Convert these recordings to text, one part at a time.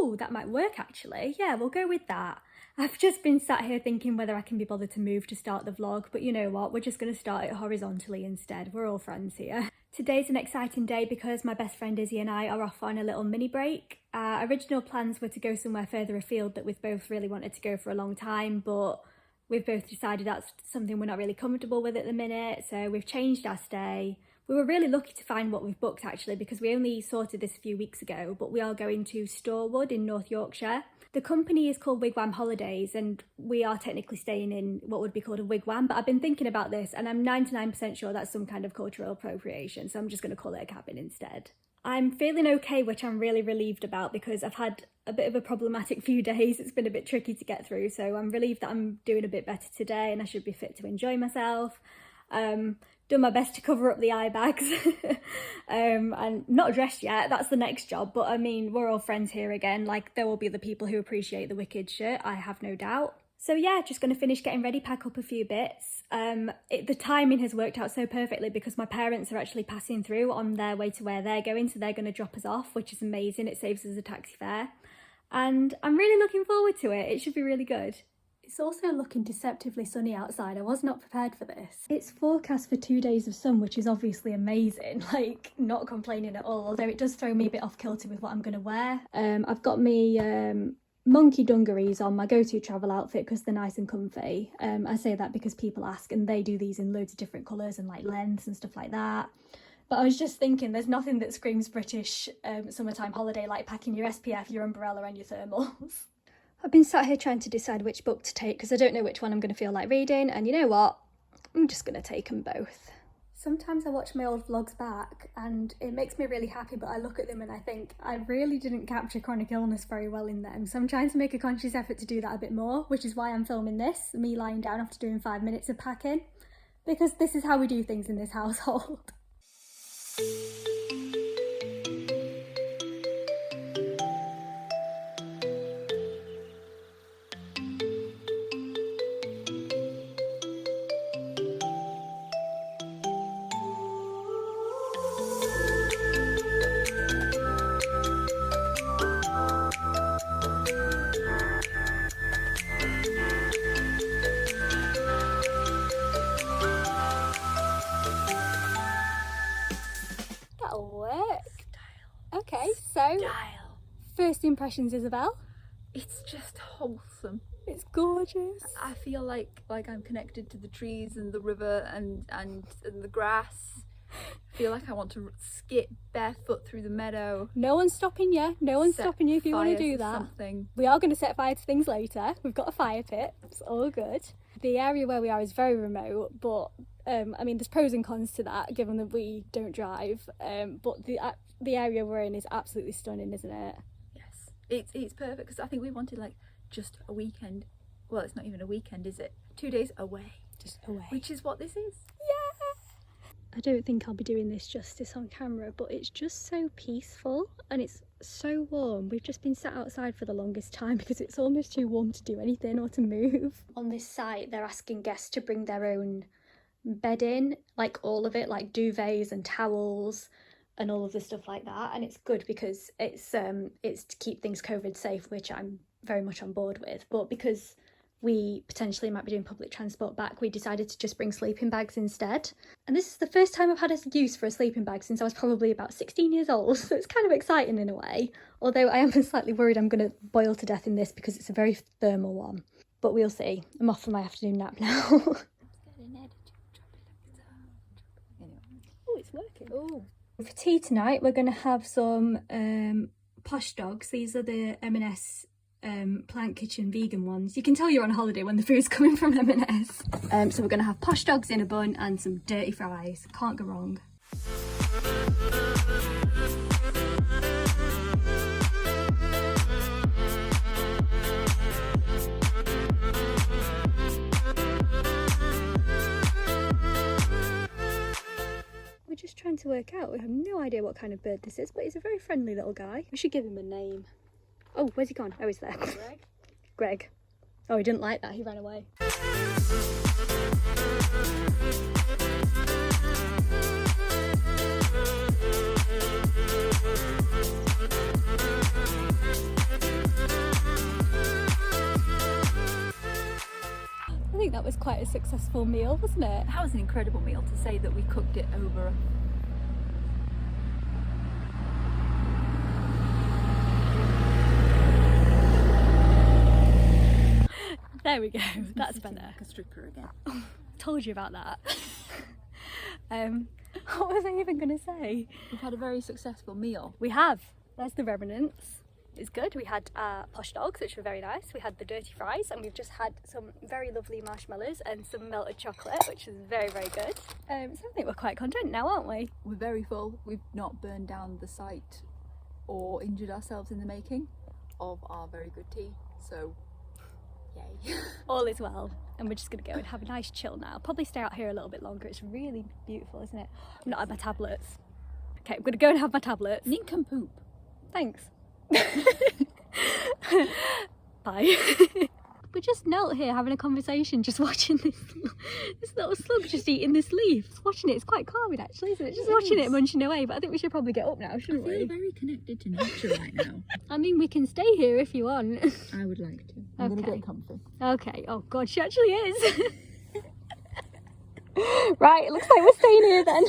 oh, that might work actually. Yeah, we'll go with that. I've just been sat here thinking whether I can be bothered to move to start the vlog, but you know what, we're just going to start it horizontally instead. We're all friends here. Today's an exciting day because my best friend Izzy and I are off on a little mini break. Our original plans were to go somewhere further afield that we've both really wanted to go for a long time, but we've both decided that's something we're not really comfortable with at the minute, so we've changed our stay. We were really lucky to find what we've booked actually, because we only sorted this a few weeks ago, but we are going to Storwood in North Yorkshire. The company is called Wigwam Holidays and we are technically staying in what would be called a wigwam, but I've been thinking about this and I'm 99% sure that's some kind of cultural appropriation, so I'm just going to call it a cabin instead. I'm feeling okay, which I'm really relieved about because I've had a bit of a problematic few days. It's been a bit tricky to get through, so I'm relieved that I'm doing a bit better today and I should be fit to enjoy myself. Done my best to cover up the eye bags and not dressed yet, that's the next job, but I mean, we're all friends here again. Like, there will be the people who appreciate the Wicked shirt, I have no doubt. So yeah, just going to finish getting ready, pack up a few bits. The timing has worked out so perfectly because my parents are actually passing through on their way to where they're going, so they're going to drop us off, which is amazing. It saves us a taxi fare and I'm really looking forward to it. It should be really good. It's also looking deceptively sunny outside. I was not prepared for this. It's forecast for 2 days of sun, which is obviously amazing, like not complaining at all, although it does throw me a bit off kilter with what I'm going to wear. I've got me monkey dungarees on, my go-to travel outfit because they're nice and comfy. I say that because people ask and they do these in loads of different colours and like lengths and stuff like that. But I was just thinking there's nothing that screams British summertime holiday like packing your SPF, your umbrella and your thermals. I've been sat here trying to decide which book to take because I don't know which one I'm going to feel like reading, and you know what? I'm just going to take them both. Sometimes I watch my old vlogs back and it makes me really happy, but I look at them and I think I really didn't capture chronic illness very well in them, so I'm trying to make a conscious effort to do that a bit more, which is why I'm filming this, me lying down after doing 5 minutes of packing, because this is how we do things in this household. Okay, so first impressions, Isabel? It's just wholesome. It's gorgeous. I feel like I'm connected to the trees and the river and the grass. I feel like I want to skip barefoot through the meadow. No one's stopping you. No one's stopping you if you want to do that. We are going to set fire to things later. We've got a fire pit. It's all good. The area where we are is very remote, but I mean, there's pros and cons to that, given that we don't drive. But the area we're in is absolutely stunning, isn't it? Yes, it's perfect because I think we wanted like just a weekend. Well, it's not even a weekend, is it? 2 days away. Just away. Which is what this is. Yeah. I don't think I'll be doing this justice on camera, but it's just so peaceful and it's so warm. We've just been sat outside for the longest time because it's almost too warm to do anything or to move. On this site, they're asking guests to bring their own bedding, like all of it, like duvets and towels and all of the stuff like that, and it's good because it's to keep things COVID safe, which I'm very much on board with. But because we potentially might be doing public transport back, we decided to just bring sleeping bags instead. And this is the first time I've had a use for a sleeping bag since I was probably about 16 years old, so it's kind of exciting in a way, although I am slightly worried I'm going to boil to death in this because it's a very thermal one, but we'll see. I'm off for my afternoon nap now. Oh, it's working. Oh. For tea tonight, we're going to have some posh dogs. These are the M&S Plant Kitchen vegan ones. You can tell you're on holiday when the food's coming from M&S. So we're going to have posh dogs in a bun and some dirty fries. Can't go wrong. Just trying to work out. We have no idea what kind of bird this is, but he's a very friendly little guy. We should give him a name. Oh, where's he gone? Oh, he's there. Greg. Greg. Oh, he didn't like that. He ran away. think that was quite a successful meal, wasn't it? That was an incredible meal. To say that we cooked it over There we go, that's better. like a stripper again. Told you about that. What was I even going to say? We've had a very successful meal. We have. There's the remnants. It's good. We had posh dogs, which were very nice. We had the dirty fries, and we've just had some very lovely marshmallows and some melted chocolate, which is very, very good. So I think we're quite content now, aren't we? We're very full. We've not burned down the site or injured ourselves in the making of our very good tea. So, yay. All is well. And we're just going to go and have a nice chill now. Probably stay out here a little bit longer. It's really beautiful, isn't it? I've not had my tablets. Okay, I'm going to go and have my tablets. Nincompoop. Thanks. Bye. We're just knelt here having a conversation, just watching this little slug just eating this leaf. Just watching it. It's quite calming actually, isn't it? Just watching it munching away. But I think we should probably get up now, shouldn't we? I feel very connected to nature right now. I mean, we can stay here if you want. I would like to. I'm going to get comfy. Okay. Oh God, she actually is. Right, it looks like we're staying here then.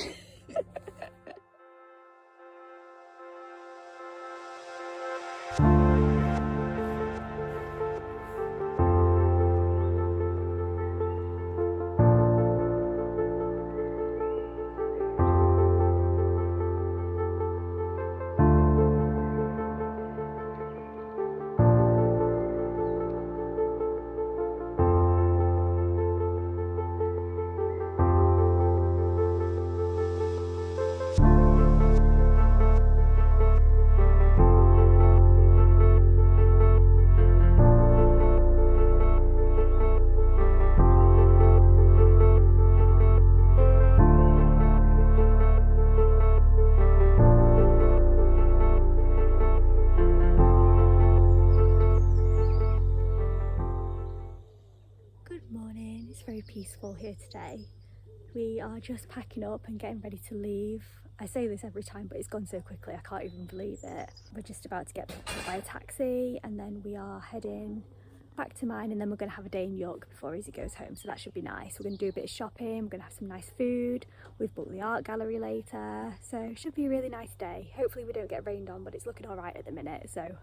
Peaceful here today. We are just packing up and getting ready to leave. I say this every time, but it's gone so quickly I can't even believe it. We're just about to get picked up by a taxi, and then we are heading back to mine, and then we're going to have a day in York before Izzy goes home, so that should be nice. We're going to do a bit of shopping, we're going to have some nice food. We've booked the art gallery later, so it should be a really nice day. Hopefully we don't get rained on, but it's looking all right at the minute, so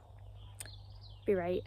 be right.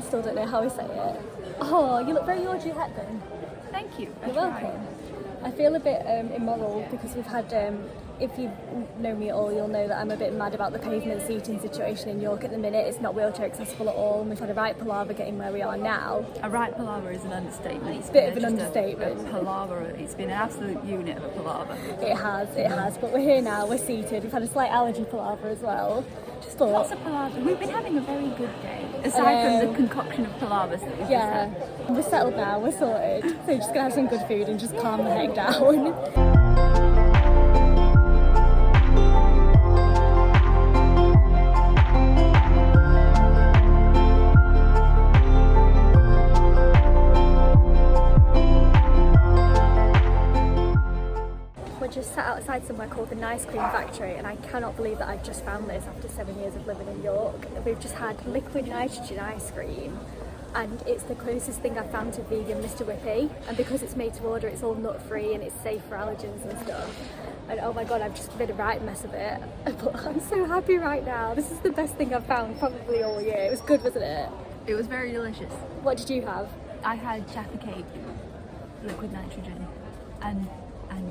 Still don't know how I say it. Oh, you look very Audrey Hepburn. Thank you. You're welcome. I feel a bit immoral because we've had, if you know me at all, you'll know that I'm a bit mad about the pavement seating situation in York at the minute. It's not wheelchair accessible at all, and we've had a right palaver getting where we are now. A right palaver is an understatement. It's a bit of an understatement. A palaver, it's been an absolute unit of a palaver. It has, but we're here now, we're seated. We've had a slight allergy palaver as well. Just thought. Lots of palaver. We've been having a very good day, aside from the concoction of palavers that we've just had. We're settled now, we're sorted. So we're just going to have some good food and just calm the heck down. Just sat outside somewhere called the Ice Cream Factory, and I cannot believe that I've just found this after 7 years of living in York. We've just had liquid nitrogen ice cream, and it's the closest thing I've found to vegan Mr. Whippy, and because it's made to order, it's all nut free and it's safe for allergens and stuff. And oh my god, I've just made a right mess of it, but I'm so happy right now. This is the best thing I've found probably all year. It was good, wasn't it? It was very delicious. What did you have? I had Jaffa cake, liquid nitrogen, and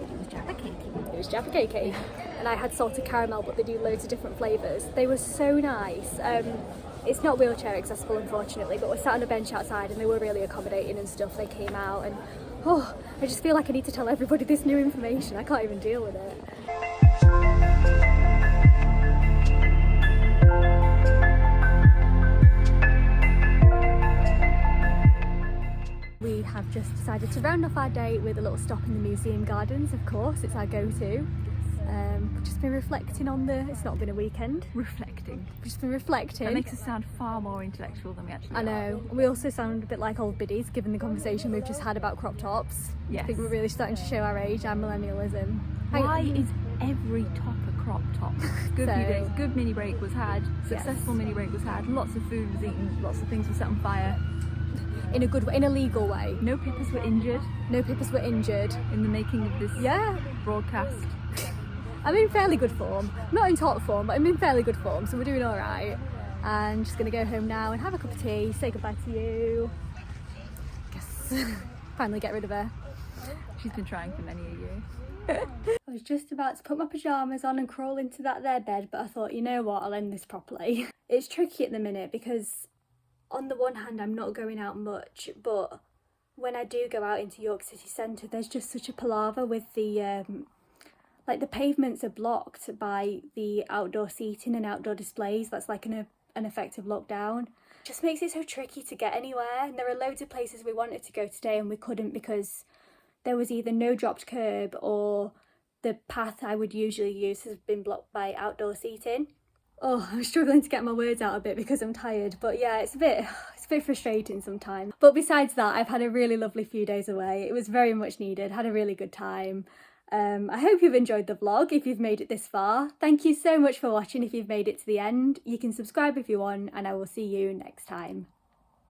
it was Jaffa cake. It was Jaffa cake, and I had salted caramel, but they do loads of different flavours. They were so nice. It's not wheelchair accessible, unfortunately, but we're sat on a bench outside and they were really accommodating and stuff. They came out, and I just feel like I need to tell everybody this new information. I can't even deal with it. to round off our day with a little stop in the museum gardens, of course, it's our go-to. We've just been reflecting on it's not been a weekend. Reflecting. We've just been reflecting. That makes us sound far more intellectual than we actually are. I know. We also sound a bit like old biddies, given the conversation we've just had about crop tops. Yes. I think we're really starting to show our age and millennialism. Why is every top a crop top? Good few days. Good mini break was had. Successful mini break was had. Lots of food was eaten. Lots of things were set on fire. In a good way, in a legal way. No Pippas were injured. No Pippas were injured. In the making of this broadcast. I'm in fairly good form. Not in top form, but I'm in fairly good form, so we're doing all right. And just gonna go home now and have a cup of tea, say goodbye to you. Yes. Finally get rid of her. She's been trying for many a year. I was just about to put my pyjamas on and crawl into that there bed, but I thought, you know what, I'll end this properly. It's tricky at the minute because on the one hand I'm not going out much, but when I do go out into York City Centre, there's just such a palaver with the like the pavements are blocked by the outdoor seating and outdoor displays. That's like an effective lockdown. It just makes it so tricky to get anywhere, and there are loads of places we wanted to go today and we couldn't because there was either no dropped curb or the path I would usually use has been blocked by outdoor seating. Oh, I'm struggling to get my words out a bit because I'm tired, but yeah, it's a bit frustrating sometimes. But besides that, I've had a really lovely few days away. It was very much needed, had a really good time. I hope you've enjoyed the vlog if you've made it this far. Thank you so much for watching if you've made it to the end. You can subscribe if you want, and I will see you next time.